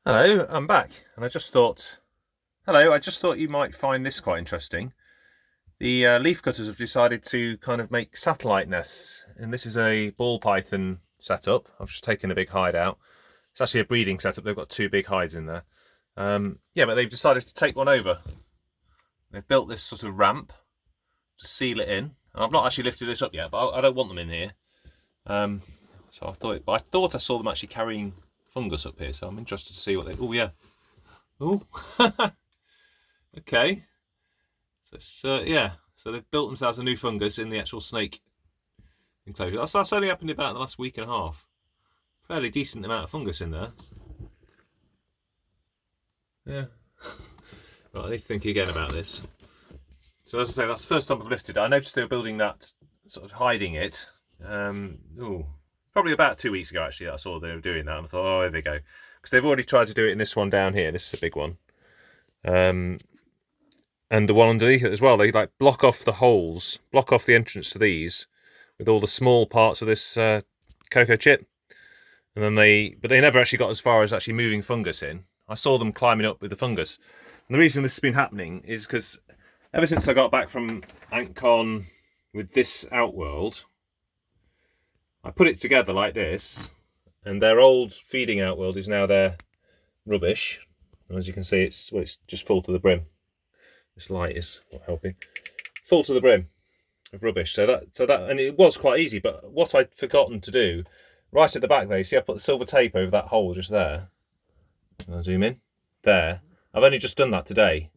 Hello, I'm back, and I just thought you might find this quite interesting. The Leafcutters have decided to kind of make satellite nests, and this is a ball python setup. I've just taken a big hide out. It's actually a breeding setup. They've got two big hides in there. Yeah, but they've decided to take one over. They've built this sort of ramp to seal it in. And I've not actually lifted this up yet, but I don't want them in here. So I thought I saw them actually carrying fungus up here, so I'm interested to see what they. Oh yeah. Oh. Okay. So yeah. So they've built themselves a new fungus in the actual snake enclosure. That's only happened about in the last week and a half. Fairly decent amount of fungus in there. Yeah. Right, I need to think again about this. So as I say, that's the first time I've lifted it. I noticed they were building that, sort of hiding it. Probably about 2 weeks ago actually that I saw they were doing that, and I thought, oh, here they go, because they've already tried to do it in this one down here. This is a big one, and the one underneath it as well. They like block off the holes, block off the entrance to these with all the small parts of this cocoa chip, and then they never actually got as far as actually moving fungus in. I saw them climbing up with the fungus, and the reason this has been happening is because ever since I got back from AntCon with this Outworld, I put it together like this, and their old feeding Outworld is now their rubbish. And as you can see, it's just full to the brim. This light is not helping. Full to the brim of rubbish. So that, and it was quite easy. But what I'd forgotten to do, right at the back there, you see, I put the silver tape over that hole just there. I'll zoom in there. I've only just done that today.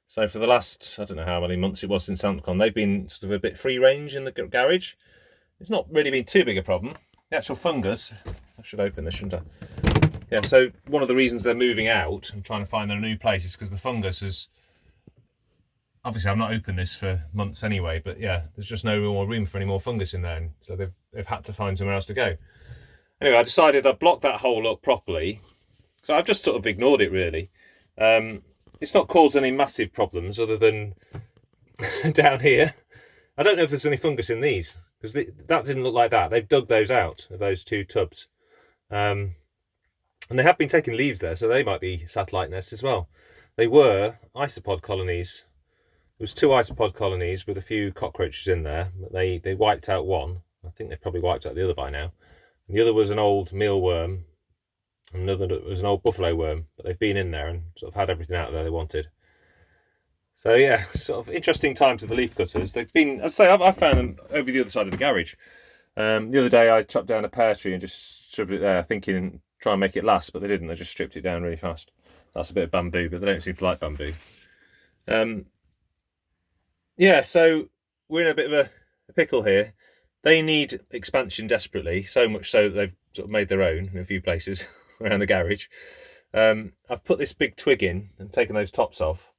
So for the last, I don't know how many months it was since AntCon, they've been sort of a bit free range in the garage. It's not really been too big a problem. The actual fungus, I should open this, shouldn't I? Yeah, so one of the reasons they're moving out and trying to find their new place is because the fungus is... Obviously, I've not opened this for months anyway, but yeah, there's just no more room for any more fungus in there, and so they've had to find somewhere else to go. Anyway, I decided I'd block that hole up properly, so I've just sort of ignored it, really. It's not caused any massive problems other than down here. I don't know if there's any fungus in these, because that didn't look like that. They've dug those out of those two tubs. And they have been taking leaves there, so they might be satellite nests as well. They were isopod colonies. There was 2 isopod colonies with a few cockroaches in there. But they wiped out one. I think they've probably wiped out the other by now. And the other was an old mealworm. And another was an old buffalo worm. But they've been in there and sort of had everything out there they wanted. So yeah, sort of interesting times with the Leafcutters. They've been, as I say, I found them over the other side of the garage. The other day I chopped down a pear tree and just shoved it there, thinking try and make it last, but they didn't. They just stripped it down really fast. That's a bit of bamboo, but they don't seem to like bamboo. Yeah, so we're in a bit of a pickle here. They need expansion desperately, so much so that they've sort of made their own in a few places around the garage. I've put this big twig in and taken those tops off,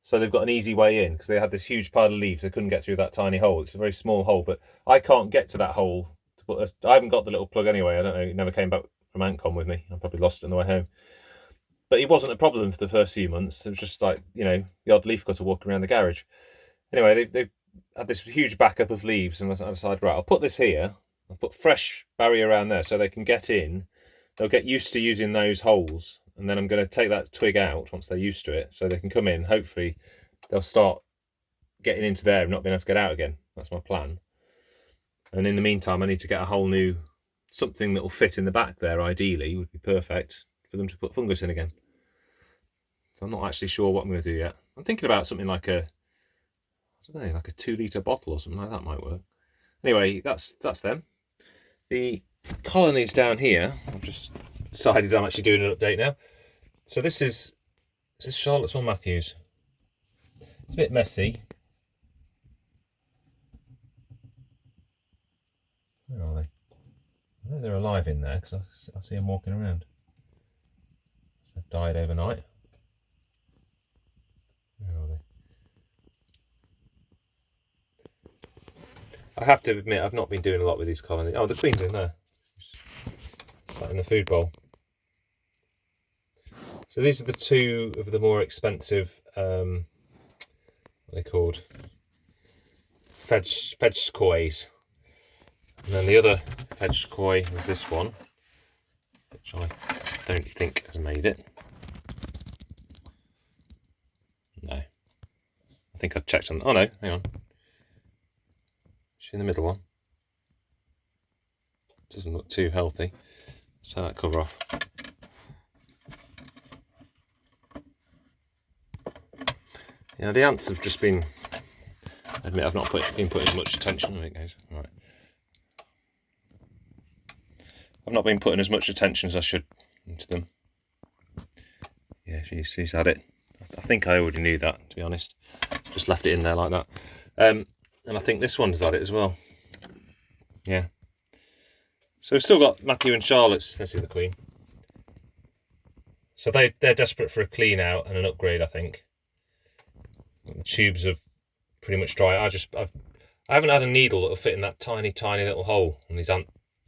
so they've got an easy way in, because they had this huge pile of leaves. They couldn't get through that tiny hole. It's a very small hole, but I can't get to that hole. I haven't got the little plug anyway. I don't know. It never came back from AntCon with me. I probably lost it on the way home. But it wasn't a problem for the first few months. It was just like, you know, the odd leafcutter walking around the garage. Anyway, they've had this huge backup of leaves, and I decided, right, I'll put this here. I'll put fresh barrier around there so they can get in. They'll get used to using those holes, and then I'm going to take that twig out once they're used to it, so they can come in. Hopefully, they'll start getting into there and not being able to get out again. That's my plan. And in the meantime, I need to get a whole new something that will fit in the back there. Ideally, would be perfect for them to put fungus in again. So I'm not actually sure what I'm going to do yet. I'm thinking about something like I don't know, like a 2-litre bottle or something like that might work. Anyway, that's them. The colonies down here, I've just decided I'm actually doing an update now. So is this Charlotte's or Matthew's? It's a bit messy. Where are they? I know they're alive in there because I see them walking around. So they've died overnight. Where are they? I have to admit, I've not been doing a lot with these colonies. Oh, the queen's in there. Sat in the food bowl. So these are the 2 of the more expensive, what are they called? Fedskoys. And then the other Fedskoi is this one, which I don't think has made it. think I checked on. Oh no, hang on. She's in the middle one. Doesn't look too healthy. Let's take that cover off. Yeah, the ants have just been. I admit I've not been putting much attention. There it goes. All right. I've not been putting as much attention as I should into them. Yeah, she's had it. I think I already knew that, to be honest. Just left it in there like that. And I think this one's had it as well. Yeah. So we've still got Matthew and Charlotte's. Let's see the Queen. So they're desperate for a clean out and an upgrade, I think. The tubes are pretty much dry. I haven't had a needle that'll fit in that tiny little hole on these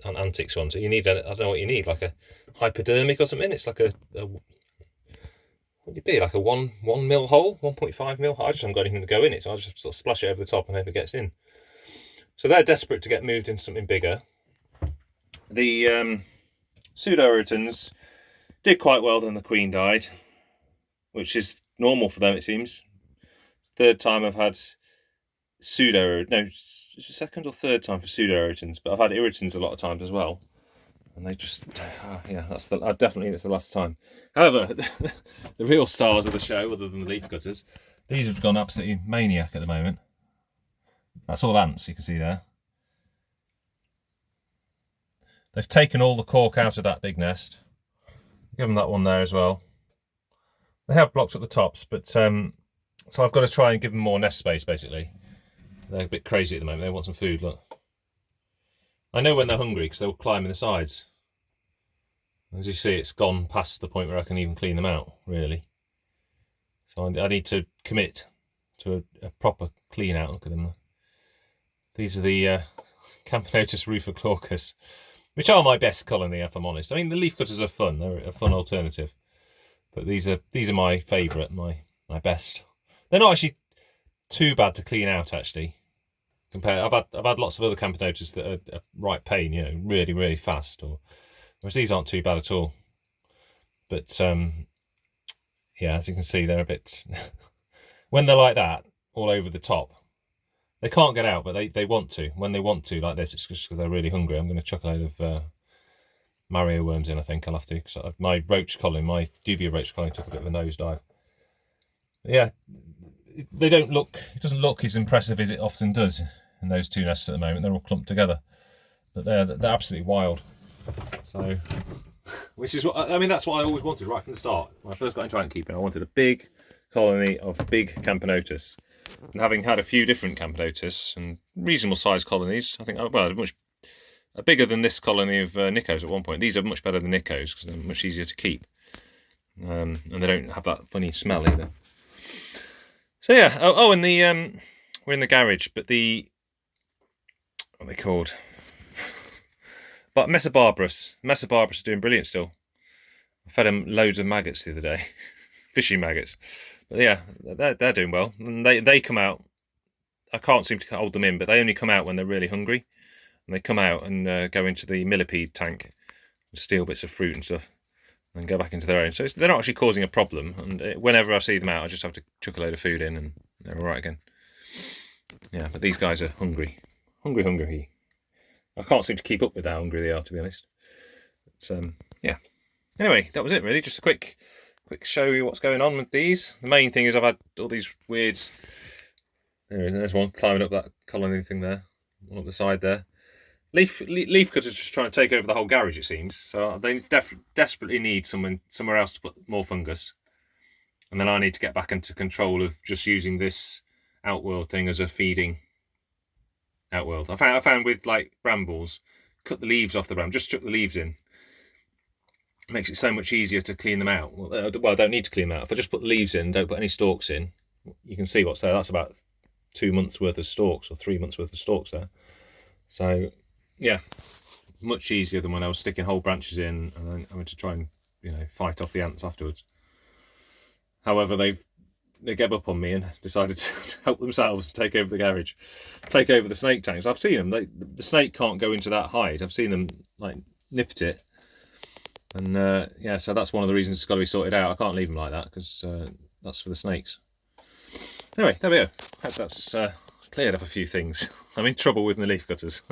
antics ones. So you need I don't know what you need, like a hypodermic or something. It's like a what would it be, like a 1 mil hole, 1.5 mil hole? I just haven't got anything to go in it, so I just sort of splash it over the top and hope it gets in. So they're desperate to get moved into something bigger. The pseudo-irritants did quite well, then the Queen died, which is normal for them, it seems. Third time I've had it's the second or third time for pseudo-irritants, but I've had irritants a lot of times as well. And they just, yeah, definitely it's the last time. However, the real stars of the show, other than the Leafcutters, these have gone absolutely maniac at the moment. That's all ants, you can see there. They've taken all the cork out of that big nest. Give them that one there as well. They have blocked up the tops, but so I've got to try and give them more nest space, basically. They're a bit crazy at the moment. They want some food, look. I know when they're hungry because they'll climb in the sides. As you see, it's gone past the point where I can even clean them out, really. So I need to commit to a proper clean out. Look at them. These are the Camponotus rufoclaurus, which are my best colony, if I'm honest. I mean, the Leafcutters are fun. They're a fun alternative. But these are my favourite, my best. They're not actually too bad to clean out, actually. I've had lots of other Camponotus that are right pain, you know, really, really fast. Whereas these aren't too bad at all. But yeah, as you can see, they're a bit when they're like that, all over the top. They can't get out, but they want to. When they want to, like this, it's just because they're really hungry. I'm going to chuck a load of Mario worms in, I think I'll have to. Cause my roach colony, my dubia roach colony, took a bit of a nosedive. Yeah, they don't look. It doesn't look as impressive as it often does in those two nests at the moment. They're all clumped together, but they're absolutely wild. So, which is what I mean. That's what I always wanted right from the start. When I first got into ant keeping, I wanted a big colony of big Camponotus. And having had a few different Camponotus and reasonable sized colonies, I think, well, much bigger than this colony of Nicos at one point. These are much better than Nicos because they're much easier to keep, and they don't have that funny smell either. So yeah, and we're in the garage, but what are they called? But Mesobarbarus are doing brilliant still. I fed them loads of maggots the other day, fishing maggots. But yeah, they're doing well, and they come out. I can't seem to hold them in, but they only come out when they're really hungry, and they come out and go into the millipede tank and steal bits of fruit and stuff, and go back into their own. So they're not actually causing a problem. And whenever I see them out, I just have to chuck a load of food in, and they're all right again. Yeah, but these guys are hungry. I can't seem to keep up with how hungry they are, to be honest. But, yeah. Anyway, that was it really. Just a quick show you what's going on with these. The main thing is I've had all these weird. There's one climbing up that colony thing there, one up the side there. Leafcutters just trying to take over the whole garage, it seems. So they desperately need somewhere else to put more fungus, and then I need to get back into control of just using this outworld thing as a feeding outworld. I found with like brambles, cut the leaves off the bramble, just chuck the leaves in. It makes it so much easier to clean them out. Well, I don't need to clean them out. If I just put the leaves in, don't put any stalks in, you can see what's there. That's about 2 months worth of stalks or 3 months worth of stalks there. So yeah, much easier than when I was sticking whole branches in and then having to try and fight off the ants afterwards. However, they gave up on me and decided to help themselves and take over the garage, take over the snake tanks. I've seen them. The snake can't go into that hide. I've seen them like nip at it. And yeah, so that's one of the reasons it's got to be sorted out. I can't leave them like that because that's for the snakes. Anyway, there we go. hope that's cleared up a few things. I'm in trouble with my leaf cutters.